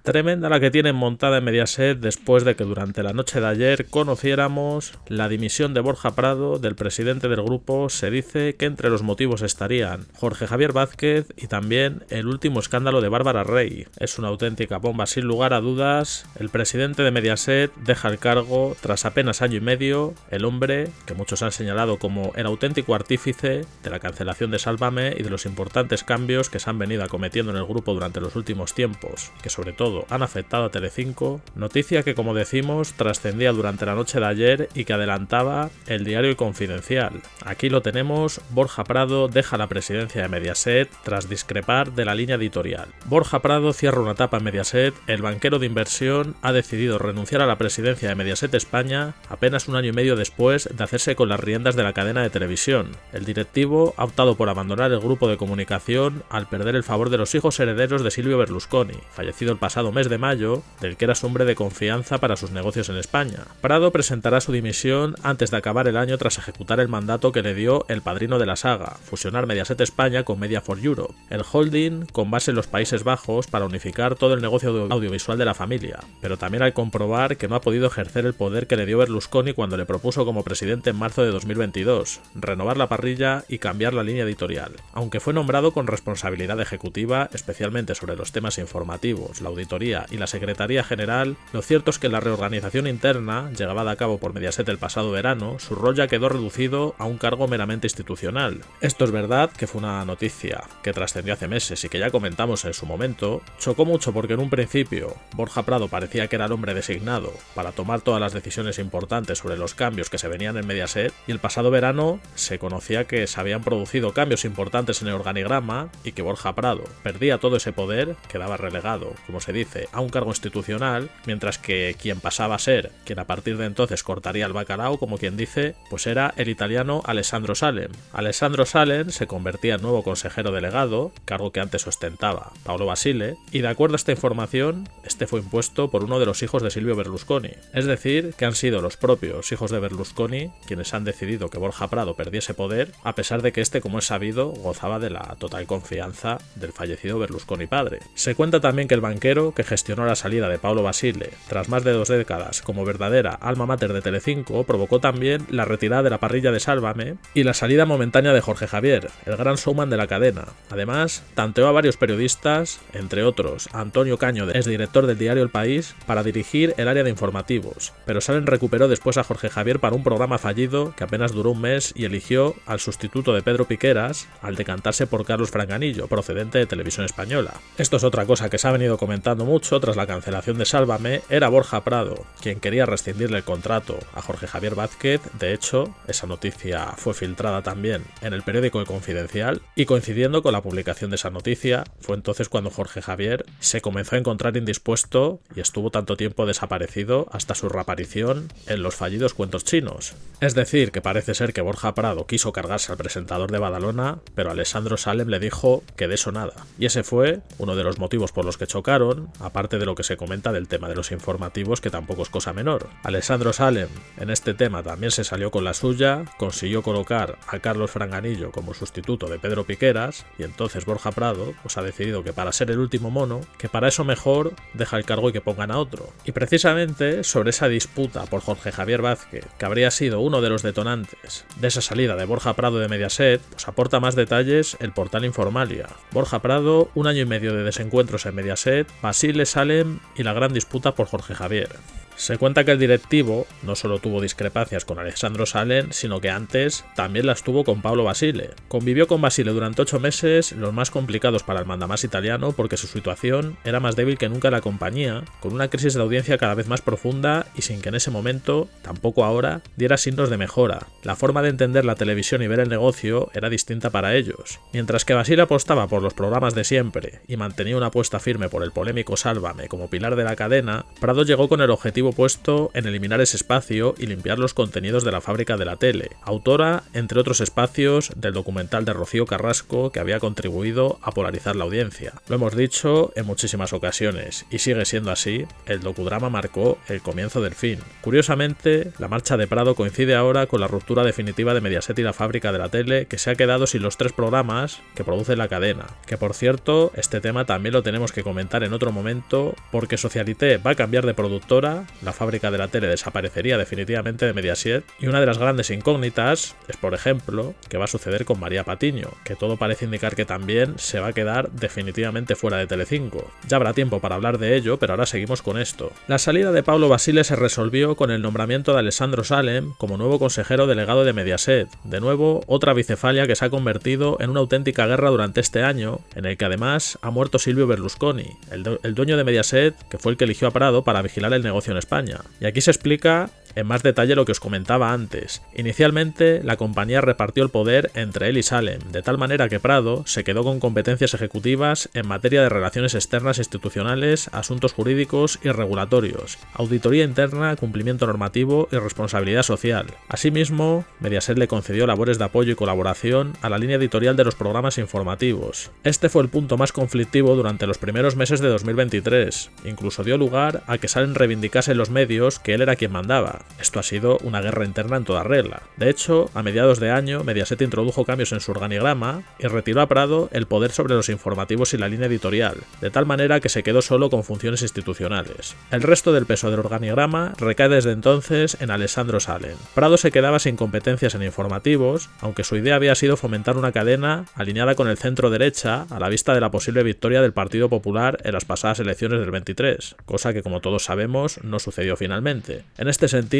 Tremenda la que tienen montada en Mediaset después de que durante la noche de ayer conociéramos la dimisión de Borja Prado, del presidente del grupo. Se dice que entre los motivos estarían Jorge Javier Vázquez y también el último escándalo de Bárbara Rey. Es una auténtica bomba sin lugar a dudas. El presidente de Mediaset deja el cargo tras apenas año y medio. El hombre que muchos han señalado como el auténtico artífice de la cancelación de Sálvame y de los importantes cambios que se han venido acometiendo en el grupo durante los últimos tiempos, que sobre todo han afectado a Telecinco, noticia que, como decimos, trascendía durante la noche de ayer y que adelantaba el diario El Confidencial. Aquí lo tenemos: Borja Prado deja la presidencia de Mediaset tras discrepar de la línea editorial. Borja Prado cierra una etapa en Mediaset. El banquero de inversión ha decidido renunciar a la presidencia de Mediaset España apenas un año y medio después de hacerse con las riendas de la cadena de televisión. El directivo ha optado por abandonar el grupo de comunicación al perder el favor de los hijos herederos de Silvio Berlusconi, fallecido el pasado mes de mayo, del que era su hombre de confianza para sus negocios en España. Prado presentará su dimisión antes de acabar el año tras ejecutar el mandato que le dio el padrino de la saga: fusionar Mediaset España con Media for Europe, el holding con base en los Países Bajos, para unificar todo el negocio audiovisual de la familia, pero también al comprobar que no ha podido ejercer el poder que le dio Berlusconi cuando le propuso como presidente en marzo de 2022, renovar la parrilla y cambiar la línea editorial. Aunque fue nombrado con responsabilidad ejecutiva, especialmente sobre los temas informativos, la auditoría y la Secretaría General, lo cierto es que la reorganización interna, llevada a cabo por Mediaset el pasado verano, su rol ya quedó reducido a un cargo meramente institucional. Esto es verdad que fue una noticia que trascendió hace meses y que ya comentamos en su momento. Chocó mucho porque en un principio Borja Prado parecía que era el hombre designado para tomar todas las decisiones importantes sobre los cambios que se venían en Mediaset, y el pasado verano se conocía que se habían producido cambios importantes en el organigrama y que Borja Prado perdía todo ese poder, quedaba relegado, como se dice, a un cargo institucional, mientras que quien pasaba a ser quien a partir de entonces cortaría el bacalao, como quien dice, pues era el italiano Alessandro Salem. Alessandro Salem se convertía en nuevo consejero delegado, cargo que antes ostentaba Paolo Basile, y de acuerdo a esta información, este fue impuesto por uno de los hijos de Silvio Berlusconi. Es decir, que han sido los propios hijos de Berlusconi quienes han decidido que Borja Prado perdiese poder, a pesar de que este, como es sabido, gozaba de la total confianza del fallecido Berlusconi padre. Se cuenta también que el banquero que gestionó la salida de Paolo Basile tras más de 2 décadas como verdadera alma mater de Telecinco provocó también la retirada de la parrilla de Sálvame y la salida momentánea de Jorge Javier, el gran showman de la cadena. Además, tanteó a varios periodistas, entre otros a Antonio Caño, exdirector del diario El País, para dirigir el área de informativos, pero Salem recuperó después a Jorge Javier para un programa fallido que apenas duró un mes y eligió al sustituto de Pedro Piqueras al decantarse por Carlos Franganillo, procedente de Televisión Española. Esto es otra cosa que se ha venido comentando mucho tras la cancelación de Sálvame. Era Borja Prado quien quería rescindirle el contrato a Jorge Javier Vázquez. De hecho, esa noticia fue filtrada también en el periódico El Confidencial, y coincidiendo con la publicación de esa noticia fue entonces cuando Jorge Javier se comenzó a encontrar indispuesto y estuvo tanto tiempo desaparecido hasta su reaparición en los fallidos Cuentos Chinos. Es decir, que parece ser que Borja Prado quiso cargarse al presentador de Badalona, pero Alessandro Salem le dijo que de eso nada, y ese fue uno de los motivos por los que chocaron, aparte de lo que se comenta del tema de los informativos, que tampoco es cosa menor. Alessandro Salem en este tema también se salió con la suya, consiguió colocar a Carlos Franganillo como sustituto de Pedro Piqueras, y entonces Borja Prado pues ha decidido que para ser el último mono, que para eso mejor deja el cargo y que pongan a otro. Y precisamente sobre esa disputa por Jorge Javier Vázquez, que habría sido uno de los detonantes de esa salida de Borja Prado de Mediaset, pues aporta más detalles el portal Informalia. Borja Prado, un año y medio de desencuentros en Mediaset, Basile, Salem y la gran disputa por Jorge Javier. Se cuenta que el directivo no solo tuvo discrepancias con Alessandro Salem, sino que antes también las tuvo con Paolo Basile. Convivió con Basile durante 8 meses, los más complicados para el mandamás italiano, porque su situación era más débil que nunca en la compañía, con una crisis de audiencia cada vez más profunda y sin que en ese momento, tampoco ahora, diera signos de mejora. La forma de entender la televisión y ver el negocio era distinta para ellos. Mientras que Basile apostaba por los programas de siempre y mantenía una apuesta firme por el polémico Sálvame como pilar de la cadena, Prado llegó con el objetivo puesto en eliminar ese espacio y limpiar los contenidos de la fábrica de la tele, autora, entre otros espacios, del documental de Rocío Carrasco, que había contribuido a polarizar la audiencia. Lo hemos dicho en muchísimas ocasiones, y sigue siendo así. El docudrama marcó el comienzo del fin. Curiosamente, la marcha de Prado coincide ahora con la ruptura definitiva de Mediaset y la fábrica de la tele, que se ha quedado sin los 3 programas que produce la cadena, que por cierto, este tema también lo tenemos que comentar en otro momento, porque Socialité va a cambiar de productora, la fábrica de la tele desaparecería definitivamente de Mediaset, y una de las grandes incógnitas es, por ejemplo, qué va a suceder con María Patiño, que todo parece indicar que también se va a quedar definitivamente fuera de Telecinco. Ya habrá tiempo para hablar de ello, pero ahora seguimos con esto. La salida de Pablo Basile se resolvió con el nombramiento de Alessandro Salem como nuevo consejero delegado de Mediaset. De nuevo, otra bicefalia que se ha convertido en una auténtica guerra durante este año, en el que además ha muerto Silvio Berlusconi, el dueño de Mediaset, que fue el que eligió a Prado para vigilar el negocio en España. Y aquí se explica en más detalle lo que os comentaba antes. Inicialmente, la compañía repartió el poder entre él y Salem, de tal manera que Prado se quedó con competencias ejecutivas en materia de relaciones externas institucionales, asuntos jurídicos y regulatorios, auditoría interna, cumplimiento normativo y responsabilidad social. Asimismo, Mediaset le concedió labores de apoyo y colaboración a la línea editorial de los programas informativos. Este fue el punto más conflictivo durante los primeros meses de 2023. Incluso dio lugar a que Salem reivindicase en los medios que él era quien mandaba. Esto ha sido una guerra interna en toda regla. De hecho, a mediados de año, Mediaset introdujo cambios en su organigrama y retiró a Prado el poder sobre los informativos y la línea editorial, de tal manera que se quedó solo con funciones institucionales. El resto del peso del organigrama recae desde entonces en Alessandro Salem. Prado se quedaba sin competencias en informativos, aunque su idea había sido fomentar una cadena alineada con el centro-derecha a la vista de la posible victoria del Partido Popular en las pasadas elecciones del 23, cosa que, como todos sabemos, no sucedió finalmente. En este sentido,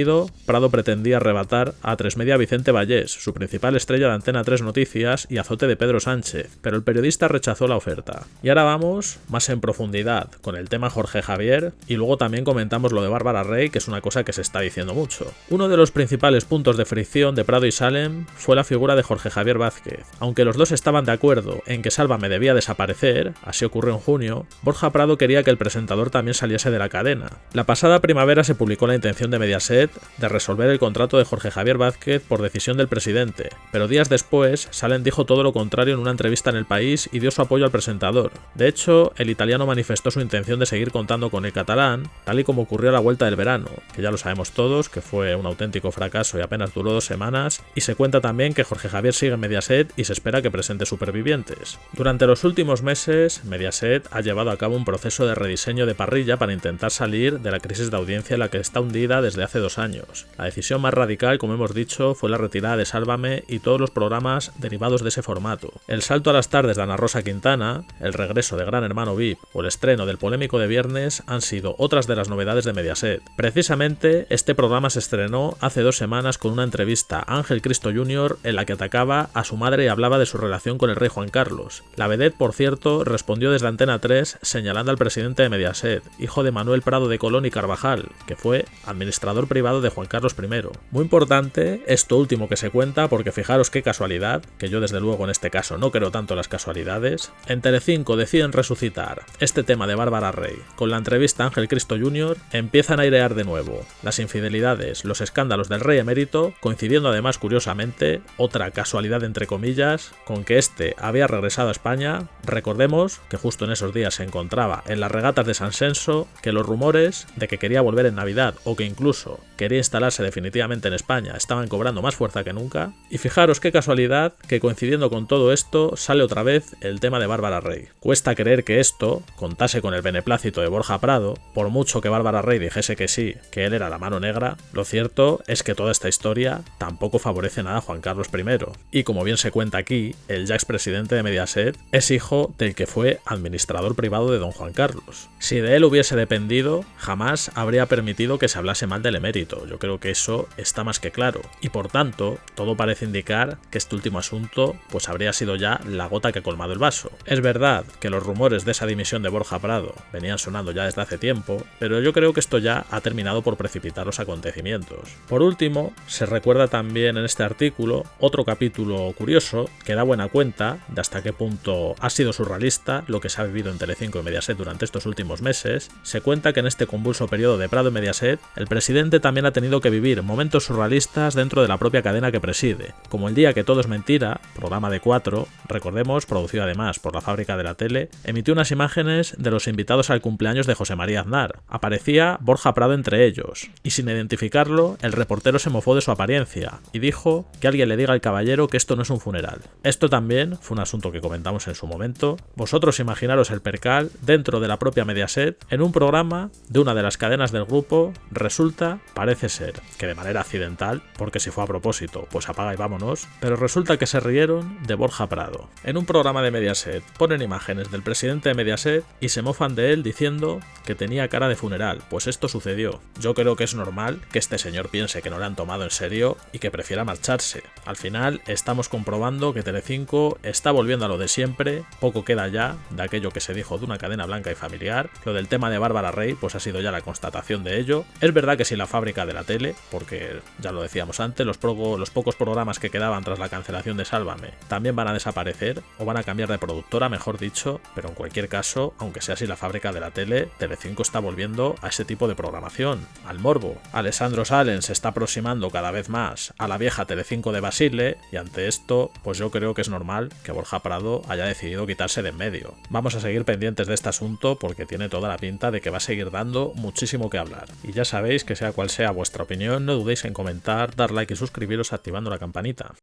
Prado pretendía arrebatar a Atresmedia Vicente Vallés, su principal estrella de Antena 3 Noticias y azote de Pedro Sánchez, pero el periodista rechazó la oferta. Y ahora vamos más en profundidad con el tema Jorge Javier y luego también comentamos lo de Bárbara Rey, que es una cosa que se está diciendo mucho. Uno de los principales puntos de fricción de Prado y Salem fue la figura de Jorge Javier Vázquez. Aunque los dos estaban de acuerdo en que Sálvame debía desaparecer, así ocurrió en junio, Borja Prado quería que el presentador también saliese de la cadena. La pasada primavera se publicó la intención de Mediaset de resolver el contrato de Jorge Javier Vázquez por decisión del presidente, pero días después Salem dijo todo lo contrario en una entrevista en El País y dio su apoyo al presentador. De hecho, el italiano manifestó su intención de seguir contando con el catalán, tal y como ocurrió a la vuelta del verano, que ya lo sabemos todos, que fue un auténtico fracaso y apenas duró 2 semanas, y se cuenta también que Jorge Javier sigue en Mediaset y se espera que presente Supervivientes. Durante los últimos meses, Mediaset ha llevado a cabo un proceso de rediseño de parrilla para intentar salir de la crisis de audiencia en la que está hundida desde hace 2 años. La decisión más radical, como hemos dicho, fue la retirada de Sálvame y todos los programas derivados de ese formato. El salto a las tardes de Ana Rosa Quintana, el regreso de Gran Hermano VIP o el estreno del polémico de Viernes han sido otras de las novedades de Mediaset. Precisamente, este programa se estrenó hace 2 semanas con una entrevista a Ángel Cristo Jr. en la que atacaba a su madre y hablaba de su relación con el rey Juan Carlos. La vedette, por cierto, respondió desde Antena 3 señalando al presidente de Mediaset, hijo de Manuel Prado de Colón y Carvajal, que fue administrador privado de Juan Carlos I. Muy importante esto último que se cuenta, porque fijaros qué casualidad, que yo desde luego en este caso no creo tanto en las casualidades. En Telecinco deciden resucitar este tema de Bárbara Rey. Con la entrevista a Ángel Cristo Jr. empiezan a airear de nuevo las infidelidades, los escándalos del rey emérito, coincidiendo además curiosamente, otra casualidad entre comillas, con que este había regresado a España. Recordemos que justo en esos días se encontraba en las regatas de San Senso, que los rumores de que quería volver en Navidad o que incluso quería instalarse definitivamente en España estaban cobrando más fuerza que nunca. Y fijaros qué casualidad que coincidiendo con todo esto sale otra vez el tema de Bárbara Rey. Cuesta creer que esto contase con el beneplácito de Borja Prado, por mucho que Bárbara Rey dijese que sí, que él era la mano negra. Lo cierto es que toda esta historia tampoco favorece nada a Juan Carlos I. Y como bien se cuenta aquí, el ya expresidente de Mediaset es hijo del que fue administrador privado de don Juan Carlos. Si de él hubiese dependido, jamás habría permitido que se hablase mal del emérito. Yo creo que eso está más que claro. Y por tanto, todo parece indicar que este último asunto pues habría sido ya la gota que ha colmado el vaso. Es verdad que los rumores de esa dimisión de Borja Prado venían sonando ya desde hace tiempo, pero yo creo que esto ya ha terminado por precipitar los acontecimientos. Por último, se recuerda también en este artículo otro capítulo curioso que da buena cuenta de hasta qué punto ha sido surrealista lo que se ha vivido en Telecinco y Mediaset durante estos últimos meses. Se cuenta que en este convulso periodo de Prado y Mediaset, el presidente también también ha tenido que vivir momentos surrealistas dentro de la propia cadena que preside, como el día que Todo es mentira, programa de 4, recordemos, producido además por la Fábrica de la Tele, emitió unas imágenes de los invitados al cumpleaños de José María Aznar. Aparecía Borja Prado entre ellos, y sin identificarlo, el reportero se mofó de su apariencia y dijo que alguien le diga al caballero que esto no es un funeral. Esto también fue un asunto que comentamos en su momento. Vosotros imaginaros el percal dentro de la propia Mediaset, en un programa de una de las cadenas del grupo. Resulta, parece ser, que de manera accidental, porque si fue a propósito, pues apaga y vámonos, pero resulta que se rieron de Borja Prado. En un programa de Mediaset ponen imágenes del presidente de Mediaset y se mofan de él diciendo que tenía cara de funeral. Pues esto sucedió. Yo creo que es normal que este señor piense que no le han tomado en serio y que prefiera marcharse. Al final estamos comprobando que Telecinco está volviendo a lo de siempre, poco queda ya de aquello que se dijo de una cadena blanca y familiar. Lo del tema de Bárbara Rey pues ha sido ya la constatación de ello. Es verdad que si la Fábrica de la Tele, porque ya lo decíamos antes, los pocos programas que quedaban tras la cancelación de Sálvame también van a desaparecer o van a cambiar de productora, mejor dicho, pero en cualquier caso, aunque sea así la Fábrica de la Tele, Telecinco está volviendo a ese tipo de programación, al morbo. Alessandro Salem se está aproximando cada vez más a la vieja Telecinco de Basile y ante esto, pues yo creo que es normal que Borja Prado haya decidido quitarse de en medio. Vamos a seguir pendientes de este asunto porque tiene toda la pinta de que va a seguir dando muchísimo que hablar. Y ya sabéis que sea cual sea vuestra opinión, no dudéis en comentar, dar like y suscribiros activando la campanita.